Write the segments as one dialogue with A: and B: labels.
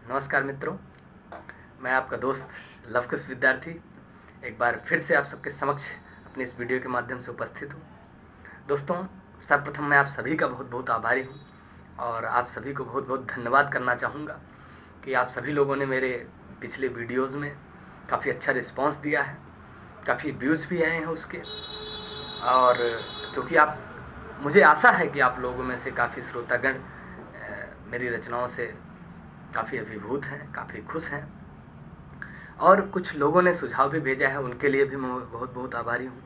A: नमस्कार मित्रों, मैं आपका दोस्त लवकुश विद्यार्थी एक बार फिर से आप सबके समक्ष अपनी इस वीडियो के माध्यम से उपस्थित हूँ। दोस्तों, सर्वप्रथम मैं आप सभी का बहुत बहुत आभारी हूँ और आप सभी को बहुत बहुत धन्यवाद करना चाहूँगा कि आप सभी लोगों ने मेरे पिछले वीडियोज़ में काफ़ी अच्छा रिस्पांस दिया है, काफ़ी व्यूज़ भी आए हैं उसके। और क्योंकि आप मुझे आशा है कि आप लोगों में से काफ़ी श्रोतागण मेरी रचनाओं से काफ़ी अभिभूत हैं, काफ़ी खुश हैं और कुछ लोगों ने सुझाव भी भेजा है, उनके लिए भी मैं बहुत बहुत आभारी हूँ।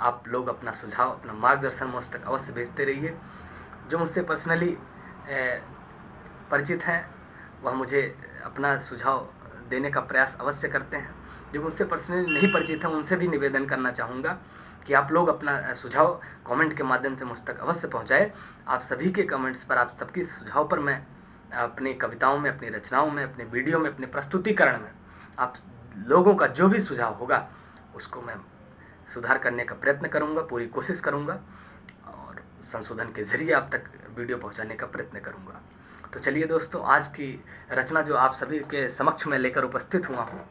A: आप लोग अपना सुझाव, अपना मार्गदर्शन मुझ तक अवश्य भेजते रहिए। जो मुझसे पर्सनली परिचित हैं वह मुझे अपना सुझाव देने का प्रयास अवश्य करते हैं। जो मुझसे पर्सनली नहीं परिचित हैं उनसे भी निवेदन करना चाहूँगा कि आप लोग अपना सुझाव कमेंट के माध्यम से मुझ तक अवश्य पहुँचाएँ। आप सभी के कमेंट्स पर, आप सबके सुझाव पर मैं अपनी कविताओं में, अपनी रचनाओं में, अपने वीडियो में, अपने प्रस्तुतिकरण में आप लोगों का जो भी सुझाव होगा उसको मैं सुधार करने का प्रयत्न करूंगा, पूरी कोशिश करूंगा और संशोधन के ज़रिए आप तक वीडियो पहुंचाने का प्रयत्न करूंगा। तो चलिए दोस्तों, आज की रचना जो आप सभी के समक्ष में लेकर उपस्थित हुआ हूँ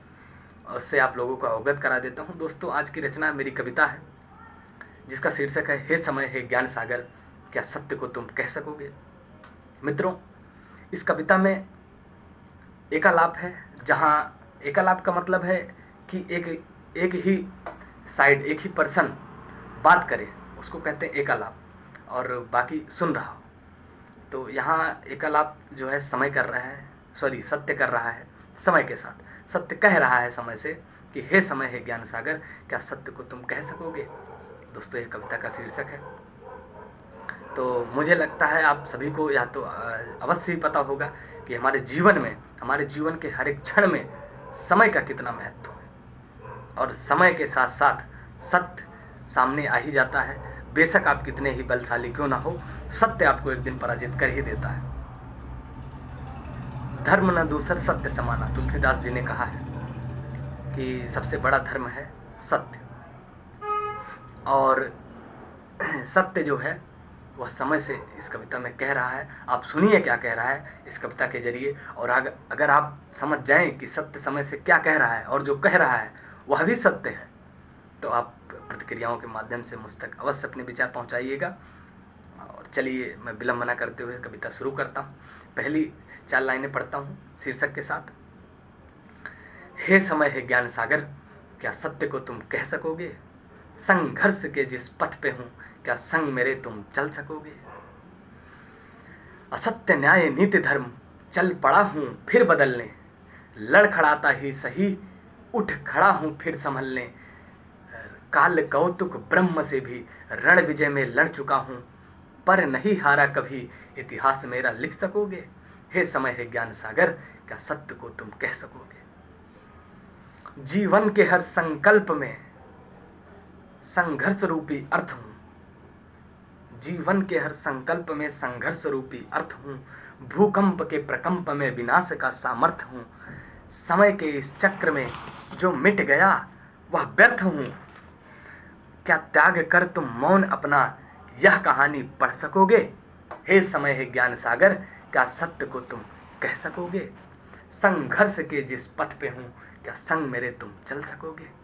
A: उससे आप लोगों को अवगत करा देता हूँ। दोस्तों, आज की रचना मेरी कविता है जिसका शीर्षक है हे समय हे ज्ञान सागर, क्या सत्य को तुम कह सकोगे। मित्रों, इस कविता में एकालाप है, जहाँ एकालाप का मतलब है कि एक ही साइड, एक ही पर्सन बात करे, उसको कहते हैं एकालाप, और बाकी सुन रहा हो। तो यहाँ एकालाप जो है समय कर रहा है, सत्य कर रहा है समय के साथ। सत्य कह रहा है समय से कि हे समय हे ज्ञान सागर, क्या सत्य को तुम कह सकोगे। दोस्तों, यह कविता का शीर्षक है। तो मुझे लगता है आप सभी को या तो अवश्य ही पता होगा कि हमारे जीवन के हर एक क्षण में समय का कितना महत्व है और समय के साथ साथ सत्य सामने आ ही जाता है। बेशक आप कितने ही बलशाली क्यों ना हो, सत्य आपको एक दिन पराजित कर ही देता है। धर्म न दूसर सत्य समाना, तुलसीदास जी ने कहा है कि सबसे बड़ा धर्म है सत्य। और सत्य जो है वह समय से इस कविता में कह रहा है। आप सुनिए क्या कह रहा है इस कविता के जरिए, और अगर आप समझ जाएं कि सत्य समय से क्या कह रहा है और जो कह रहा है वह भी सत्य है, तो आप प्रतिक्रियाओं के माध्यम से मुझ तक अवश्य अपने विचार पहुंचाइएगा। और चलिए, मैं विलंब न करते हुए कविता शुरू करता हूँ। पहली 4 लाइनें पढ़ता हूँ शीर्षक के साथ। हे समय हे ज्ञान सागर, क्या सत्य को तुम कह सकोगे। संघर्ष के जिस पथ पे हूँ, क्या संग मेरे तुम चल सकोगे। असत्य न्याय नीति धर्म चल पड़ा हूँ फिर बदलने, लड़खड़ाता ही सही उठ खड़ा हूँ फिर संभलने। काल कौतुक ब्रह्म से भी रण विजय में लड़ चुका हूँ, पर नहीं हारा कभी इतिहास मेरा लिख सकोगे। हे समय हे ज्ञान सागर, क्या सत्य को तुम कह सकोगे। जीवन के हर संकल्प में संघर्ष रूपी अर्थ हूँ, जीवन के हर संकल्प में संघर्ष रूपी अर्थ हूँ। भूकंप के प्रकंप में विनाश का सामर्थ्य हूँ। समय के इस चक्र में जो मिट गया वह व्यर्थ हूँ। क्या त्याग कर तुम मौन अपना यह कहानी पढ़ सकोगे। हे समय हे ज्ञान सागर, क्या सत्य को तुम कह सकोगे। संघर्ष के जिस पथ पे हूँ, क्या संग मेरे तुम चल सकोगे।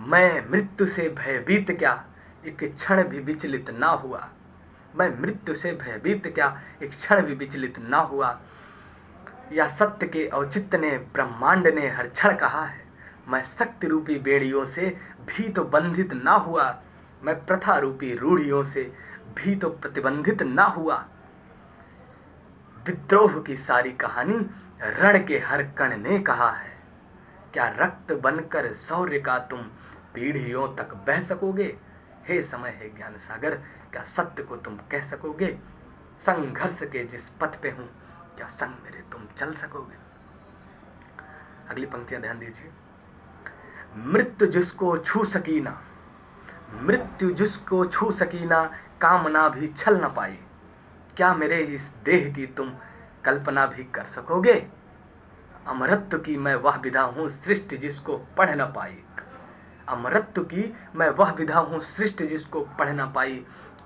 A: मैं मृत्यु से भयभीत क्या एक क्षण भी विचलित ना हुआ। मैं मृत्यु से भयभीत क्या एक क्षण भी विचलित ना हुआ। या सत्य के औचित्य ने ब्रह्मांड ने हर क्षण कहा है। मैं शक्ति रूपी बेड़ियों से भी तो बंधित ना हुआ। मैं प्रथा रूपी रूढ़ियों से भी तो प्रतिबंधित ना हुआ। विद्रोह की सारी कहानी रण के हर कण ने कहा है। क्या रक्त बनकर शौर्य का तुम पीढ़ियों तक बह सकोगे। हे समय हे ज्ञान सागर, क्या सत्य को तुम कह सकोगे। संघर्ष के जिस पथ पे हूँ, क्या संग मेरे तुम चल सकोगे। अगली पंक्तियां ध्यान दीजिए। मृत्यु जिसको छू सकीना, मृत्यु जिसको छू सकीना, कामना भी छल न पाई। क्या मेरे इस देह की तुम कल्पना भी कर सकोगे। अमरत्व की मैं वह विधा हूँ सृष्टि जिसको पढ़ न पाई। अमरत्व की मैं वह विधा हूँ सृष्टि जिसको पढ़ न पाई।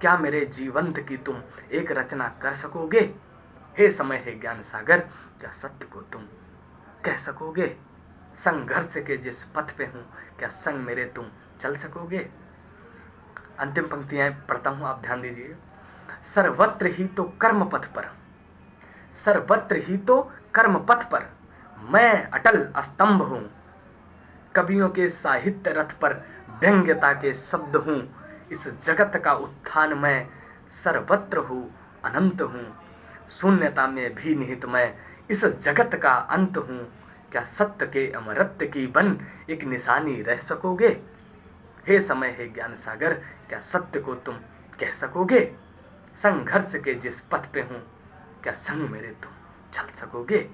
A: क्या मेरे जीवंत की तुम एक रचना कर सकोगे। हे समय हे ज्ञान सागर, क्या सत्य को तुम कह सकोगे? संघर्ष के जिस पथ पे हूँ, क्या संग मेरे तुम चल सकोगे? अंतिम पंक्तियां पढ़ता हूँ, आप ध्यान दीजिए। सर्वत्र ही तो कर्म पथ पर, सर्वत्र ही तो कर्म पथ पर मैं अटल स्तंभ हूँ। कवियों के साहित्य रथ पर व्यंग्यता के शब्द हूँ। इस जगत का उत्थान मैं, सर्वत्र हूँ अनंत हूँ। शून्यता में भी निहित मैं, इस जगत का अंत हूँ। क्या सत्य के अमरत्व की बन एक निशानी रह सकोगे? हे समय हे ज्ञान सागर, क्या सत्य को तुम कह सकोगे? संघर्ष के जिस पथ पे हूँ, क्या संग मेरे तुम चल सकोगे?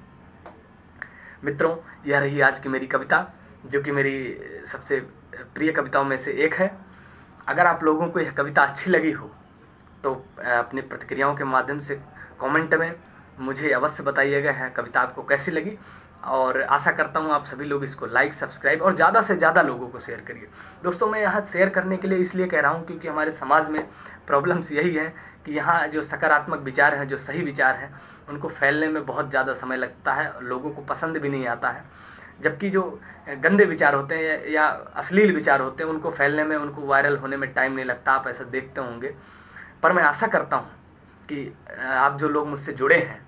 A: मित्रों, यह रही आज की मेरी कविता, जो कि मेरी सबसे प्रिय कविताओं में से एक है। अगर आप लोगों को यह कविता अच्छी लगी हो तो अपनी प्रतिक्रियाओं के माध्यम से कमेंट में मुझे अवश्य बताइएगा यह कविता आपको कैसी लगी। और आशा करता हूँ आप सभी लोग इसको लाइक, सब्सक्राइब और ज़्यादा से ज़्यादा लोगों को शेयर करिए। दोस्तों, मैं यहाँ शेयर करने के लिए इसलिए कह रहा हूँ क्योंकि हमारे समाज में प्रॉब्लम्स यही है कि यहाँ जो सकारात्मक विचार हैं, जो सही विचार हैं, उनको फैलने में बहुत ज़्यादा समय लगता है, लोगों को पसंद भी नहीं आता है। जबकि जो गंदे विचार होते हैं या अश्लील विचार होते हैं, उनको फैलने में, उनको वायरल होने में टाइम नहीं लगता। आप ऐसा देखते होंगे। पर मैं आशा करता हूँ कि आप जो लोग मुझसे जुड़े हैं,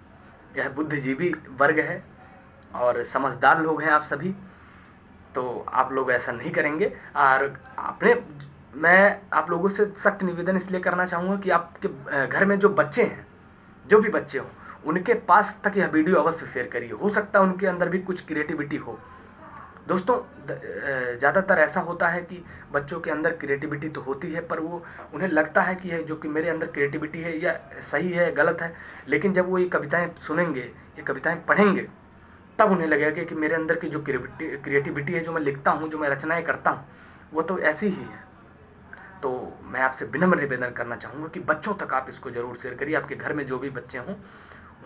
A: यह बुद्धिजीवी वर्ग है और समझदार लोग हैं आप सभी, तो आप लोग ऐसा नहीं करेंगे। और मैं आप लोगों से सख्त निवेदन इसलिए करना चाहूँगा कि आपके घर में जो बच्चे हैं, जो भी बच्चे हों, उनके पास तक यह वीडियो अवश्य शेयर करिए। हो सकता है उनके अंदर भी कुछ क्रिएटिविटी हो। दोस्तों, ज़्यादातर ऐसा होता है कि बच्चों के अंदर क्रिएटिविटी तो होती है, पर वो उन्हें लगता है कि यह जो कि मेरे अंदर क्रिएटिविटी है या सही है, गलत है। लेकिन जब वो ये कविताएं सुनेंगे, ये कविताएं पढ़ेंगे, तब उन्हें लगेगा कि मेरे अंदर की जो क्रिएटिविटी है, जो मैं लिखता हूँ, जो मैं रचनाएँ करता हूँ, वो तो ऐसी ही है। तो मैं आपसे विनम्र निवेदन करना चाहूँगा कि बच्चों तक आप इसको ज़रूर शेयर करिए। आपके घर में जो भी बच्चे हों,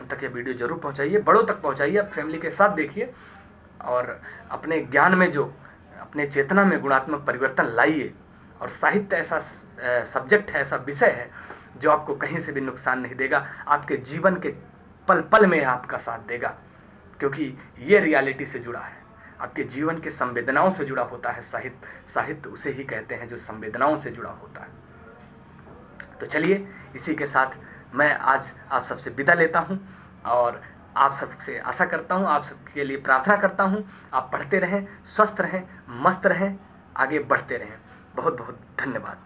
A: उन तक ये वीडियो ज़रूर पहुँचाइए, बड़ों तक पहुँचाइए। आप फैमिली के साथ देखिए और अपने ज्ञान में, जो अपने चेतना में गुणात्मक परिवर्तन लाइए। और साहित्य ऐसा सब्जेक्ट है, ऐसा विषय है जो आपको कहीं से भी नुकसान नहीं देगा, आपके जीवन के पल पल में आपका साथ देगा, क्योंकि ये रियलिटी से जुड़ा है, आपके जीवन के संवेदनाओं से जुड़ा होता है। साहित्य उसे ही कहते हैं जो संवेदनाओं से जुड़ा होता है। तो चलिए, इसी के साथ मैं आज आप सबसे विदा लेता हूँ और आप सबसे आशा करता हूँ, आप सबके लिए प्रार्थना करता हूँ, आप पढ़ते रहें, स्वस्थ रहें, मस्त रहें, आगे बढ़ते रहें। बहुत बहुत धन्यवाद।